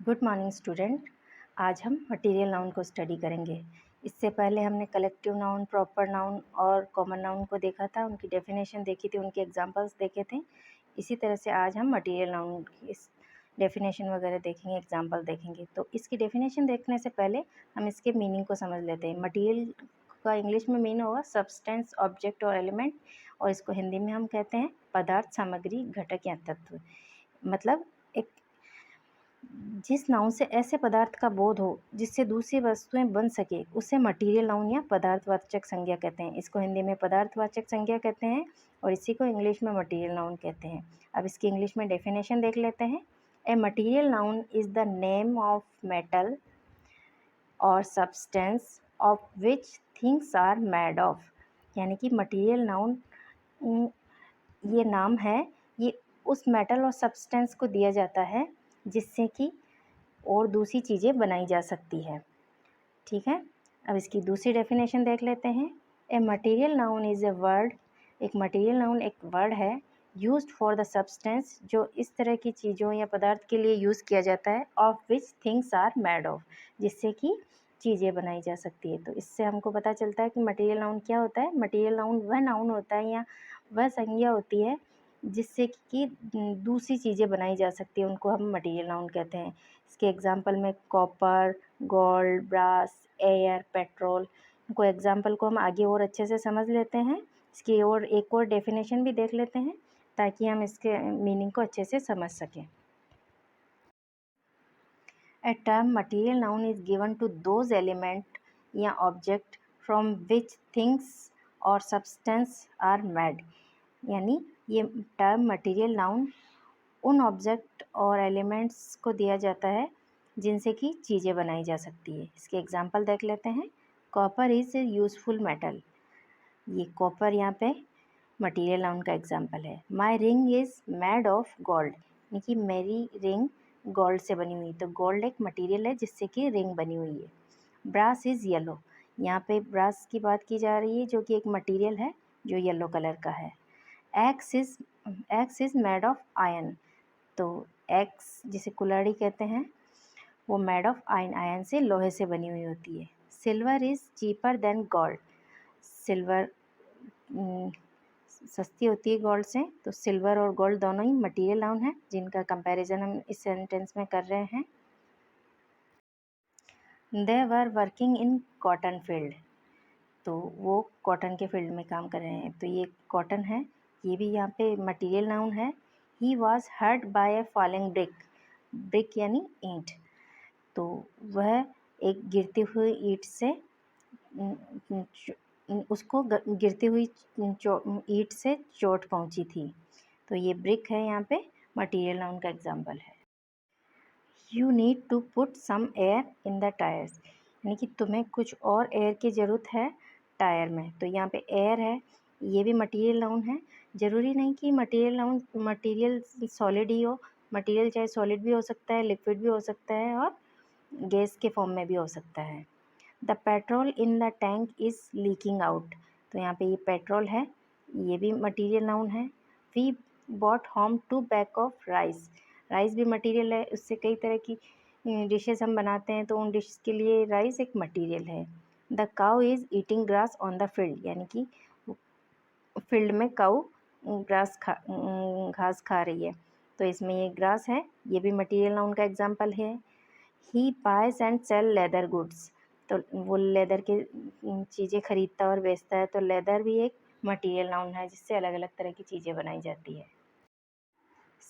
Good morning student. आज हम material noun को स्टडी करेंगे। इससे पहले हमने कलेक्टिव नाउन, प्रॉपर नाउन और कॉमन नाउन को देखा था, उनकी डेफिनेशन देखी थी, उनके एग्जांपल्स देखे थे। इसी तरह से आज हम मटेरियल नाउन की डेफिनेशन वगैरह देखेंगे, एग्जांपल देखेंगे। तो इसकी डेफिनेशन देखने से पहले हम इसके मीनिंग को समझ लेते हैं। मटेरियल का इंग्लिश में मीन होगा सब्सटेंस, ऑब्जेक्ट और एलिमेंट, और इसको हिंदी में हम कहते हैं पदार्थ, सामग्री, घटक या तत्व। मतलब एक जिस नाउन से ऐसे पदार्थ का बोध हो जिससे दूसरी वस्तुएं बन सके उसे मटेरियल नाउन या पदार्थवाचक संज्ञा कहते हैं। इसको हिंदी में पदार्थवाचक संज्ञा कहते हैं और इसी को इंग्लिश में मटेरियल नाउन कहते हैं। अब इसकी इंग्लिश में डेफिनेशन देख लेते हैं। A material noun is the name of metal or substance of which things are made of. यानी कि मटेरियल नाउन ये नाम है, ये उस मेटल और सब्सटेंस को दिया जाता है जिससे कि और दूसरी चीज़ें बनाई जा सकती है। ठीक है, अब इसकी दूसरी डेफिनेशन देख लेते हैं। A material noun is a word. एक मटेरियल नाउन एक वर्ड है यूज्ड फॉर द सब्सटेंस, जो इस तरह की चीज़ों या पदार्थ के लिए यूज़ किया जाता है, of which things are made of, जिससे कि चीज़ें बनाई जा सकती है। तो इससे हमको पता चलता है कि मटेरियल नाउन क्या होता है। मटेरियल नाउन वह नाउन होता है या वह संज्ञा होती है जिससे कि दूसरी चीज़ें बनाई जा सकती है, उनको हम मटेरियल नाउन कहते हैं। इसके एग्जांपल में copper, gold, brass, air, petrol. इनको एग्जांपल को हम आगे और अच्छे से समझ लेते हैं। इसकी और एक और डेफिनेशन भी देख लेते हैं ताकि हम इसके मीनिंग को अच्छे से समझ सकें। A term material noun is given to those element या object from which things or substance are made। यानी ये टर्म मटेरियल नाउन उन ऑब्जेक्ट और एलिमेंट्स को दिया जाता है जिनसे कि चीज़ें बनाई जा सकती है। इसके एग्जांपल देख लेते हैं। Copper is a useful metal. ये कॉपर यहाँ पे मटेरियल नाउन का एग्जांपल है। My ring is made of gold, यानी कि मेरी रिंग गोल्ड से बनी हुई। तो गोल्ड एक मटेरियल है जिससे कि रिंग बनी हुई है। Brass is yellow. यहाँ पे ब्रास की बात की जा रही है जो कि एक मटेरियल है जो येलो कलर का है। X is made of iron. तो एक्स जिसे कुल्हाड़ी कहते हैं वो मेड ऑफ आयरन, आयरन से, लोहे से बनी हुई होती है। Silver is cheaper than gold. Silver सस्ती होती है गोल्ड से। तो सिल्वर और गोल्ड दोनों ही मटेरियल नाउन है जिनका कंपैरिजन हम इस सेंटेंस में कर रहे हैं। They were working in cotton field. तो वो कॉटन के फील्ड में काम कर रहे हैं। तो ये कॉटन है, ये भी यहाँ पे मटेरियल नाउन है। He was hurt by a falling brick. Brick यानी ईंट। तो वह एक गिरती हुई ईंट से उसको गिरती हुई ईंट से चोट पहुंची थी। तो ये ब्रिक है, यहाँ पे मटेरियल नाउन का एग्जांपल है। You need to put some air in the tyres, यानी कि तुम्हें कुछ और एयर की ज़रूरत है टायर में। तो यहाँ पे एयर है, ये भी मटेरियल नाउन है। ज़रूरी नहीं कि मटेरियल सॉलिड ही हो। मटेरियल चाहे सॉलिड भी हो सकता है, लिक्विड भी हो सकता है और गैस के फॉर्म में भी हो सकता है। The petrol in the tank is leaking out. तो यहाँ पे ये पेट्रोल है, ये भी मटेरियल नाउन है। We bought home 2 bag of rice. Rice भी मटेरियल है, उससे कई तरह की डिशेस हम बनाते हैं, तो उन डिश के लिए राइस एक मटेरियल है। The cow is eating grass on the field, यानी कि फील्ड में काऊ घास खा रही है। तो इसमें ये ग्रास है, ये भी मटेरियल नाउन का एग्जाम्पल है। He buys and sell leather goods. तो वो लेदर के चीज़ें खरीदता और बेचता है। तो लेदर भी एक मटेरियल नाउन है जिससे अलग अलग तरह की चीज़ें बनाई जाती है।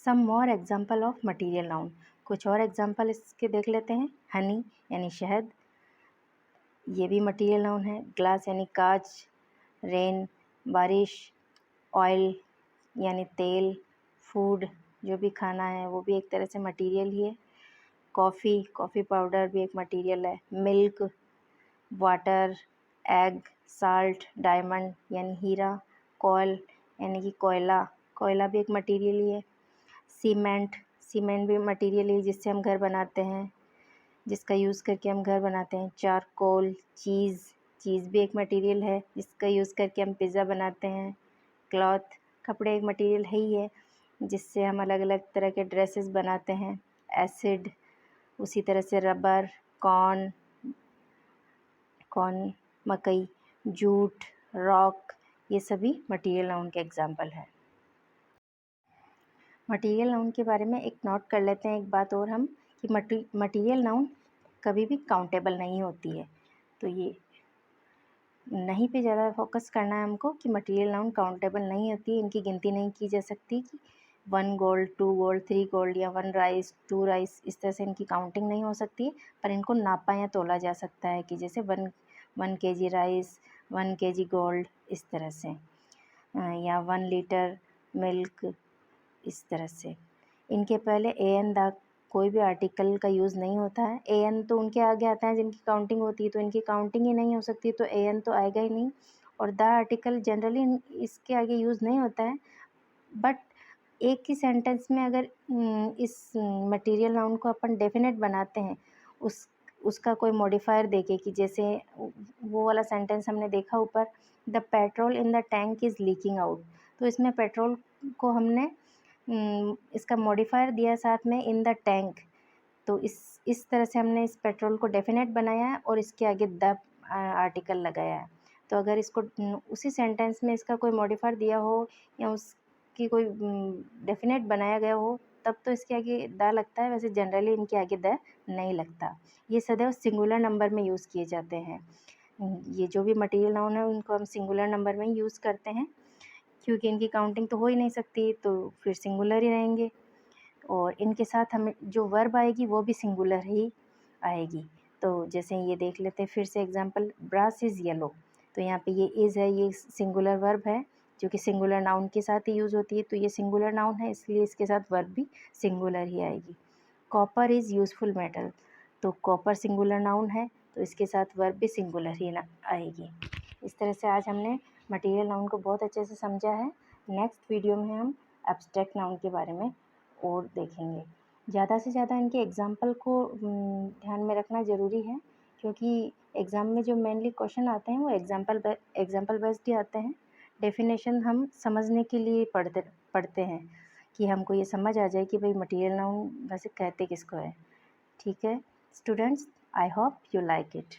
Some more example of material noun. कुछ और एग्जाम्पल इसके देख लेते हैं। हनी यानी शहद, ये भी मटेरियल नाउन है। ग्लास यानी कांच, रेन बारिश, ऑयल यानी तेल, फूड जो भी खाना है वो भी एक तरह से मटेरियल ही है। कॉफ़ी पाउडर भी एक मटेरियल है। Milk, water, egg, salt, diamond यानी हीरा, कोयल यानी कि कोयला भी एक मटेरियल ही है। सीमेंट भी मटेरियल है जिससे हम घर बनाते हैं, जिसका यूज़ करके हम घर बनाते हैं। चारकोल, चीज़ भी एक मटेरियल है जिसका यूज़ करके हम पिज़्ज़ा बनाते हैं। क्लॉथ, कपड़े एक मटेरियल है ही है जिससे हम अलग अलग तरह के ड्रेसेस बनाते हैं। एसिड, उसी तरह से रबर, कॉर्न, मकई, जूट, रॉक, ये सभी मटेरियल नाउन के एग्जाम्पल हैं। मटेरियल नाउन के बारे में एक नोट कर लेते हैं एक बात और हम कि मटेरियल नाउन कभी भी काउंटेबल नहीं होती है। तो ये नहीं पे ज़्यादा फोकस करना है हमको कि मटेरियल नाउन काउंटेबल नहीं होती है, इनकी गिनती नहीं की जा सकती कि 1 गोल्ड, 2 गोल्ड, 3 गोल्ड या 1 राइस, 2 राइस, इस तरह से इनकी काउंटिंग नहीं हो सकती है, पर इनको नापा या तोला जा सकता है कि जैसे 1 kg राइस, 1 kg गोल्ड, इस तरह से, या 1 लीटर मिल्क, इस तरह से। इनके पहले एन द कोई भी आर्टिकल का यूज़ नहीं होता है। एन तो उनके आगे आता है जिनकी काउंटिंग होती है, तो इनकी काउंटिंग ही नहीं हो सकती, तो एन तो आएगा ही नहीं। और द आर्टिकल जनरली इसके आगे यूज़ नहीं होता है, बट एक ही सेंटेंस में अगर इस मटेरियल नाउन को अपन डेफिनेट बनाते हैं, उसका कोई मॉडिफायर देके कि जैसे वो वाला सेंटेंस हमने देखा ऊपर, the petrol in the tank is leaking out, तो इसमें पेट्रोल को हमने इसका मॉडिफायर दिया साथ में इन द टैंक, तो इस तरह से हमने इस पेट्रोल को डेफिनेट बनाया है और इसके आगे द आर्टिकल लगाया है। तो अगर इसको उसी सेंटेंस में इसका कोई मॉडिफायर दिया हो या उसकी कोई डेफिनेट बनाया गया हो, तब तो इसके आगे द लगता है, वैसे जनरली इनके आगे द नहीं लगता। ये सदैव सिंगुलर नंबर में यूज़ किए जाते हैं। ये जो भी मटेरियल नाउन है उनको हम सिंगुलर नंबर में यूज़ करते हैं, क्योंकि इनकी काउंटिंग तो हो ही नहीं सकती, तो फिर सिंगुलर ही रहेंगे। और इनके साथ हमें जो वर्ब आएगी वो भी सिंगुलर ही आएगी। तो जैसे ये देख लेते हैं फिर से एग्जांपल, ब्रास इज़ येलो, तो यहाँ पे ये इज़ है, ये सिंगुलर वर्ब है जो कि सिंगुलर नाउन के साथ ही यूज़ होती है, तो ये सिंगुलर नाउन है इसलिए इसके साथ वर्ब भी सिंगुलर ही आएगी। कॉपर इज़ यूज़फुल मेटल, तो कॉपर सिंगुलर नाउन है तो इसके साथ वर्ब भी सिंगुलर ही आएगी। इस तरह से आज हमने मटेरियल नाउन को बहुत अच्छे से समझा है। नेक्स्ट वीडियो में हम एब्स्ट्रैक्ट नाउन के बारे में और देखेंगे। ज़्यादा से ज़्यादा इनके एग्जाम्पल को ध्यान में रखना ज़रूरी है, क्योंकि एग्ज़ाम में जो मेनली क्वेश्चन आते हैं वो एग्जाम्पल बेस्ड ही आते हैं। डेफिनेशन हम समझने के लिए पढ़ते हैं कि हमको ये समझ आ जाए कि भाई मटेरियल नाउन वैसे कहते किसको है। ठीक है students, I hope you like it.